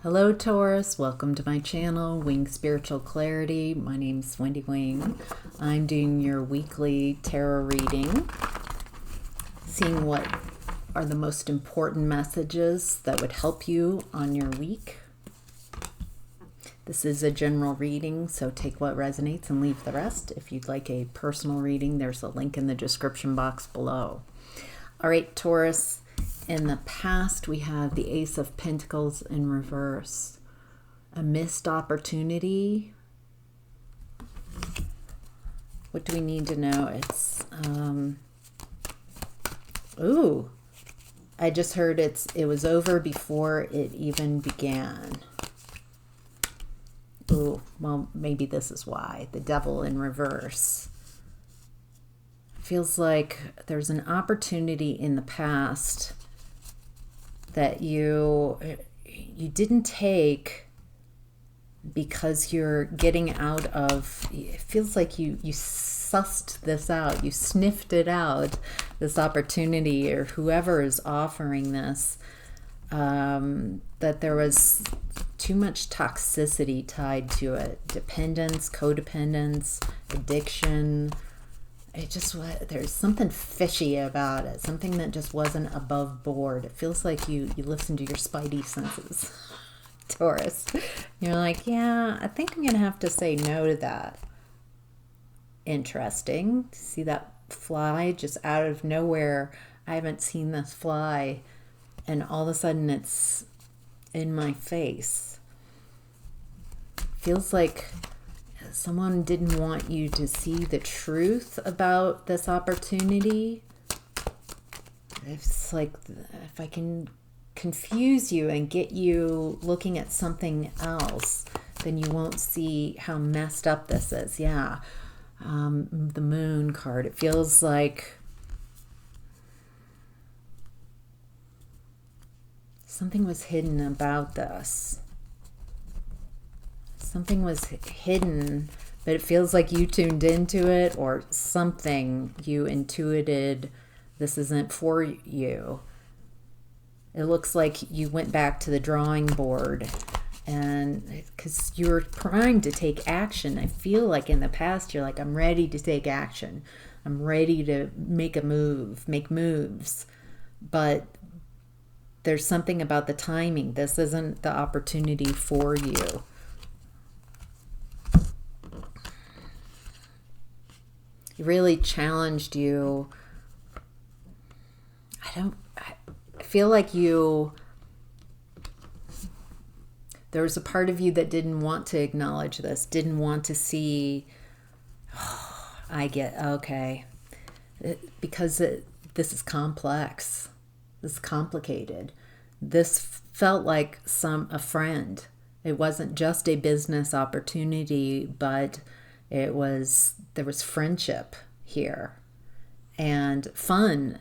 Hello Taurus, welcome to my channel, Wing Spiritual Clarity. My name's Wendy Wing. I'm doing your weekly tarot reading, seeing what are the most important messages that would help you on your week. This is a general reading, so take what resonates and leave the rest. If you'd like a personal reading, there's a link in the description box below. All right, Taurus. In the past, we have the Ace of Pentacles in reverse. A missed opportunity. What do we need to know? It's, ooh, I just heard it was over before it even began. Ooh, well, maybe this is why. The Devil in reverse. Feels like there's an opportunity in the past that you didn't take because you're getting out of, it feels like you sussed this out, you sniffed it out, this opportunity, or whoever is offering this, that there was too much toxicity tied to it. Dependence, codependence, addiction. It just, there's something fishy about it, something that just wasn't above board. It feels like you listen to your spidey senses, Taurus. You're like, yeah, I think I'm going to have to say no to that. Interesting. See that fly just out of nowhere. I haven't seen this fly, and all of a sudden it's in my face. Feels like someone didn't want you to see the truth about this opportunity. It's like, if I can confuse you and get you looking at something else, then you won't see how messed up this is. Yeah. The Moon card. It feels like something was hidden about this. Something was hidden, but it feels like you tuned into it, or something you intuited this isn't for you. It looks like you went back to the drawing board, and because you were primed to take action. I feel like in the past you're like, I'm ready to take action. I'm ready to make a move, make moves. But there's something about the timing. This isn't the opportunity for you. Really challenged you. I feel like there was a part of you that didn't want to acknowledge this, didn't want to see, oh, I get, okay, because this is complex, this is complicated. This felt like a friend. It wasn't just a business opportunity, but there was friendship here and fun,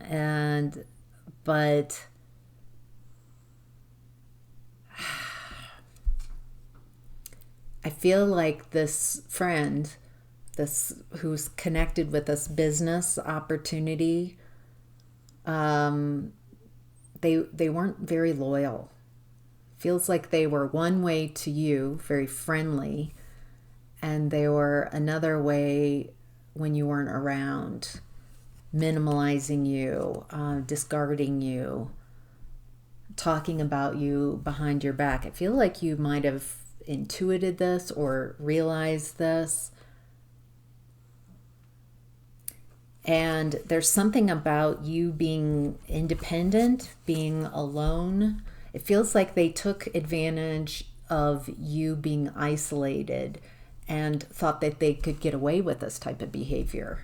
but I feel like this friend, who's connected with this business opportunity, they weren't very loyal. Feels like they were one way to you, very friendly, and they were another way when you weren't around, minimalizing you, discarding you, talking about you behind your back. I feel like you might have intuited this or realized this. And there's something about you being independent, being alone. It feels like they took advantage of you being isolated and thought that they could get away with this type of behavior,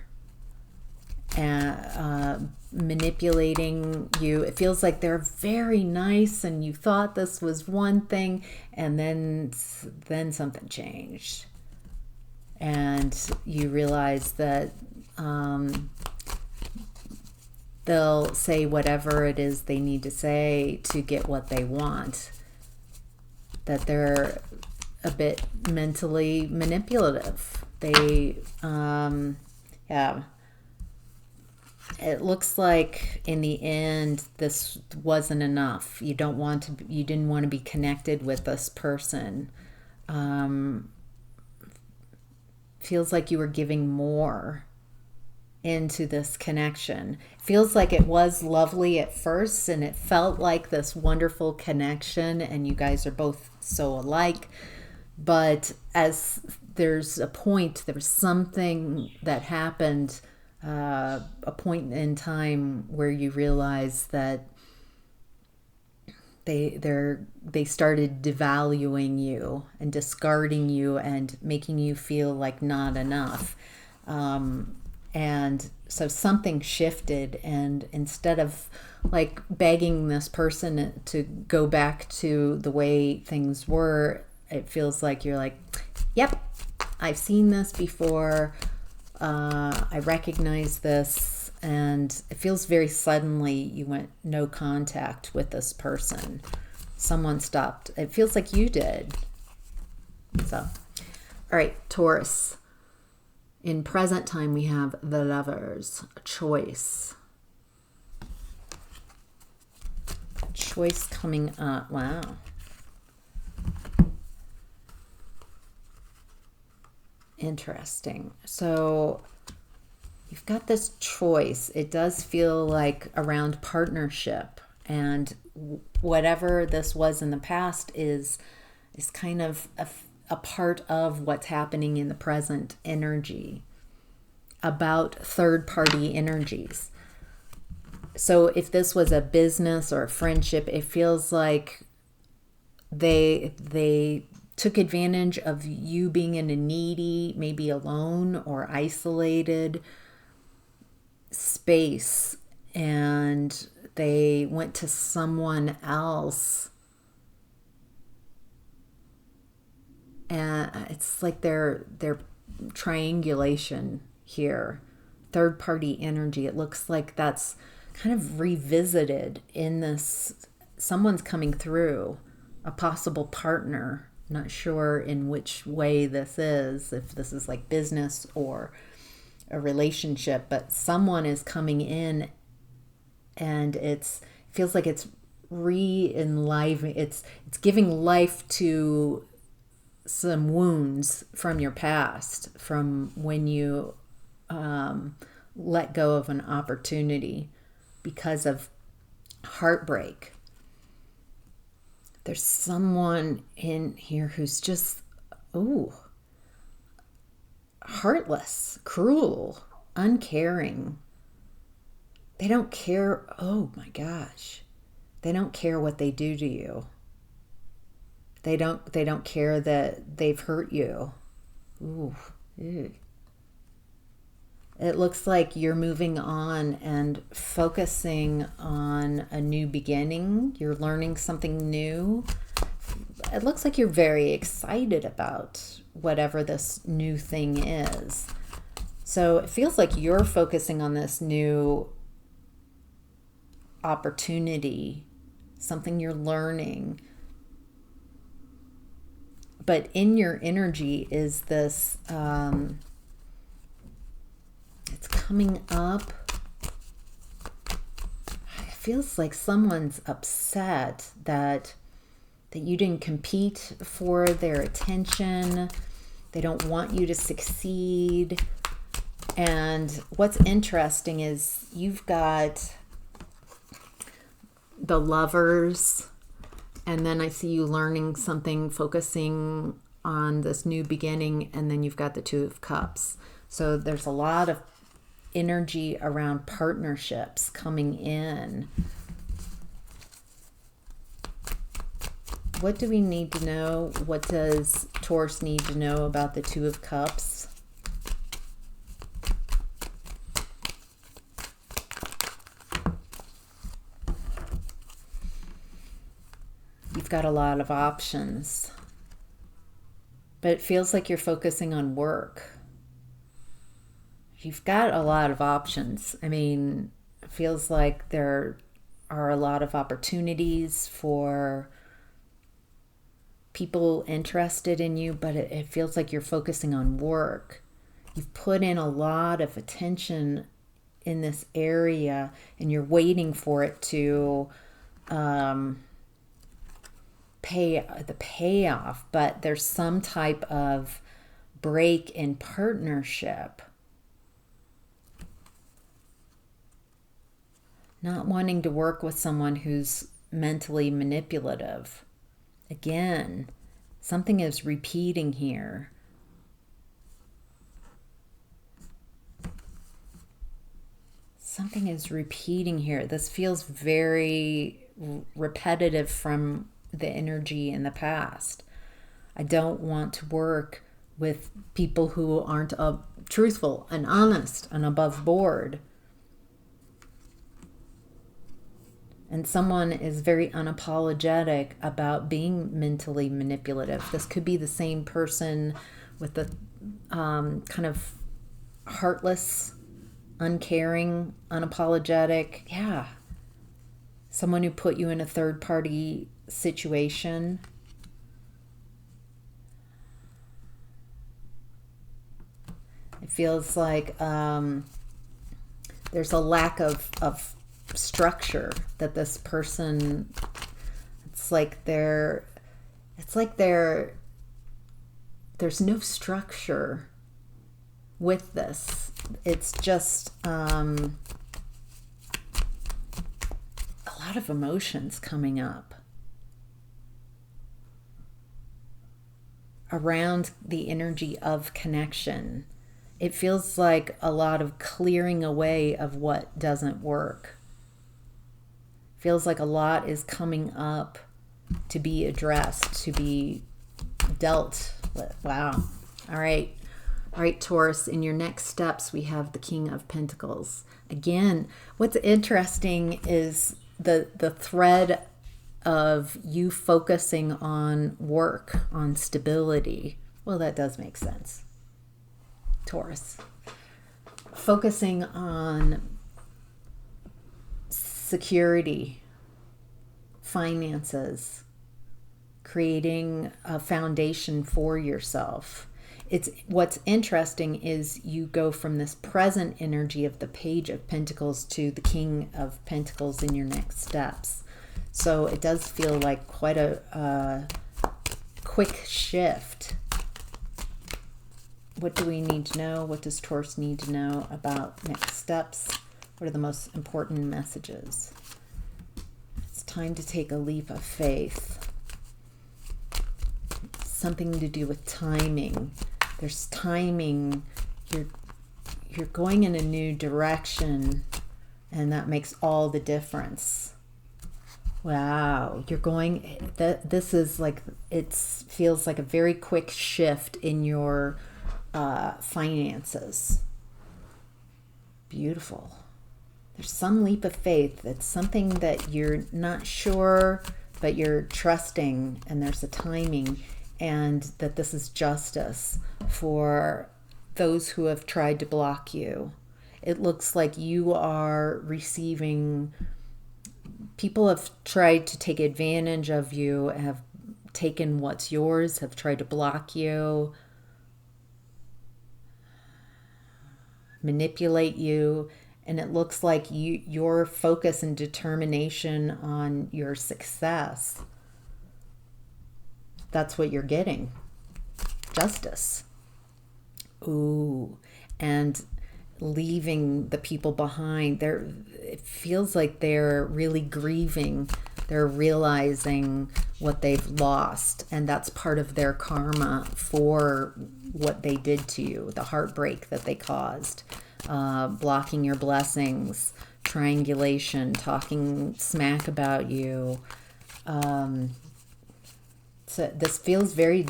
and manipulating you. It feels like they're very nice, and you thought this was one thing, and then something changed, and you realize that they'll say whatever it is they need to say to get what they want. That they're a bit mentally manipulative. They, yeah. it looks like in the end this wasn't enough. You didn't want to be connected with this person. Feels like you were giving more into this connection. Feels like it was lovely at first and it felt like this wonderful connection and you guys are both so alike. But as there's something that happened, a point in time where you realize that they started devaluing you and discarding you and making you feel like not enough. And so something shifted, and instead of like begging this person to go back to the way things were, it feels like you're like, yep, I've seen this before. I recognize this, and it feels very suddenly you went no contact with this person. Someone stopped. It feels like you did. So, all right, Taurus. In present time, we have the Lovers, choice. Choice coming up. Wow. Interesting. So you've got this choice. It does feel like around partnership, and whatever this was in the past is kind of a part of what's happening in the present energy about third-party energies. So if this was a business or a friendship, it feels like they took advantage of you being in a needy, maybe alone or isolated space, and they went to someone else. And it's like their triangulation here, third party energy. It looks like that's kind of revisited in this. Someone's coming through, a possible partner. Not sure in which way this is, if this is like business or a relationship, but someone is coming in, and it feels like it's re-enlivening. It's giving life to some wounds from your past, from when you let go of an opportunity because of heartbreak. There's someone in here who's just, heartless, cruel, uncaring. They don't care. Oh my gosh. They don't care what they do to you. They don't care that they've hurt you. Ooh. Ew. It looks like you're moving on and focusing on a new beginning. You're learning something new. It looks like you're very excited about whatever this new thing is. So it feels like you're focusing on this new opportunity, something you're learning. But in your energy is this, it's coming up. It feels like someone's upset that you didn't compete for their attention. They don't want you to succeed. And what's interesting is you've got the Lovers, and then I see you learning something, focusing on this new beginning, and then you've got the Two of Cups. So there's a lot of energy around partnerships coming in. What do we need to know? What does Taurus need to know about the Two of Cups? You've got a lot of options, but it feels like you're focusing on work. You've got a lot of options. I mean, it feels like there are a lot of opportunities for people interested in you, but it feels like you're focusing on work. You've put in a lot of attention in this area and you're waiting for it to pay the payoff, but there's some type of break in partnership. Not wanting to work with someone who's mentally manipulative. Again, something is repeating here. Something is repeating here. This feels very repetitive from the energy in the past. I don't want to work with people who aren't truthful and honest and above board. And someone is very unapologetic about being mentally manipulative. This could be the same person with the kind of heartless, uncaring, unapologetic. Yeah. Someone who put you in a third-party situation. It feels like there's a lack of structure that this person, there's no structure with this. It's just a lot of emotions coming up around the energy of connection. It feels like a lot of clearing away of what doesn't work. Feels like a lot is coming up to be addressed, to be dealt with. Wow. All right, Taurus, in your next steps, we have the King of Pentacles. Again, what's interesting is the thread of you focusing on work, on stability. Well, that does make sense. Taurus. Focusing on security, finances, creating a foundation for yourself. What's interesting is you go from this present energy of the Page of Pentacles to the King of Pentacles in your next steps. So it does feel like quite a quick shift. What do we need to know? What does Taurus need to know about next steps? What are the most important messages? It's time to take a leap of faith. Something to do with timing. There's timing. You're going in a new direction, and that makes all the difference. Wow, you're going. This is like, it feels like a very quick shift in your finances. Beautiful. There's some leap of faith. It's something that you're not sure, but you're trusting, and there's a timing, and that this is justice for those who have tried to block you. It looks like you are receiving, people have tried to take advantage of you, have taken what's yours, have tried to block you, manipulate you, and it looks like your focus and determination on your success, that's what you're getting. Justice. Ooh. And leaving the people behind. It feels like they're really grieving. They're realizing what they've lost, and that's part of their karma for what they did to you, the heartbreak that they caused, blocking your blessings, triangulation, talking smack about you. So this feels very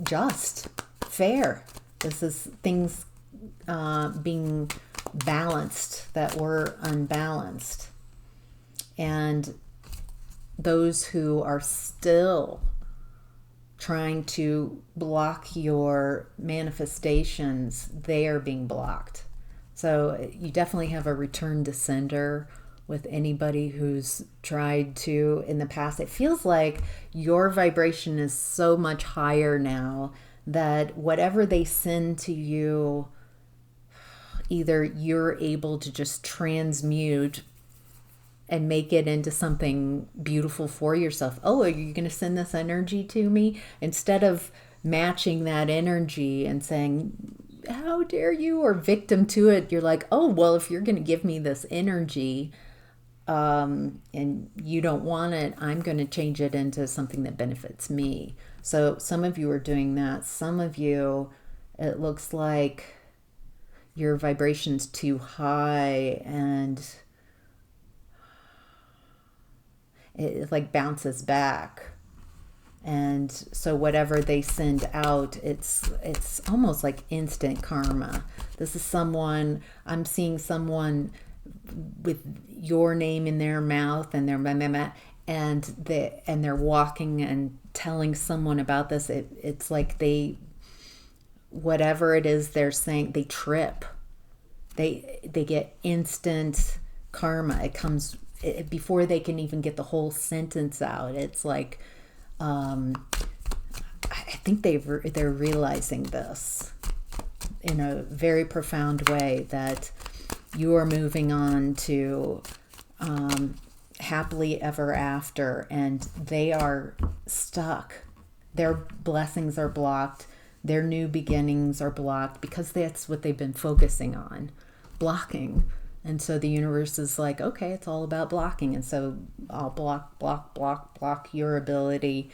just, fair. This is things being balanced that were unbalanced. And those who are still trying to block your manifestations, they are being blocked. So you definitely have a return to sender with anybody who's tried to in the past. It feels like your vibration is so much higher now that whatever they send to you, either you're able to just transmute and make it into something beautiful for yourself. Oh, are you going to send this energy to me? Instead of matching that energy and saying, how dare you, or victim to it, you're like, oh, well, if you're going to give me this energy and you don't want it, I'm going to change it into something that benefits me. So some of you are doing that. Some of you, it looks like your vibration's too high and it like bounces back. And so whatever they send out, it's almost like instant karma. This is someone, I'm seeing someone with your name in their mouth and they're walking and telling someone about this. It's like they, whatever it is they're saying, they trip. They get instant karma. It comes before they can even get the whole sentence out. It's like, I think they're realizing this in a very profound way, that you are moving on to happily ever after, and they are stuck. Their blessings are blocked. Their new beginnings are blocked because that's what they've been focusing on, blocking. And so the universe is like, okay, it's all about blocking. And so I'll block your ability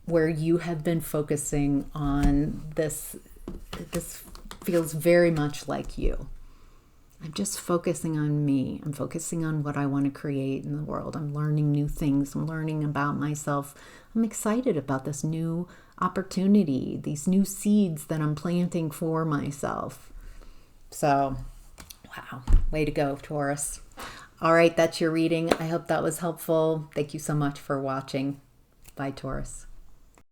where you have been focusing on this. This feels very much like you. I'm just focusing on me. I'm focusing on what I want to create in the world. I'm learning new things. I'm learning about myself. I'm excited about this new opportunity, these new seeds that I'm planting for myself. So, wow, way to go, Taurus. All right, that's your reading. I hope that was helpful. Thank you so much for watching. Bye, Taurus.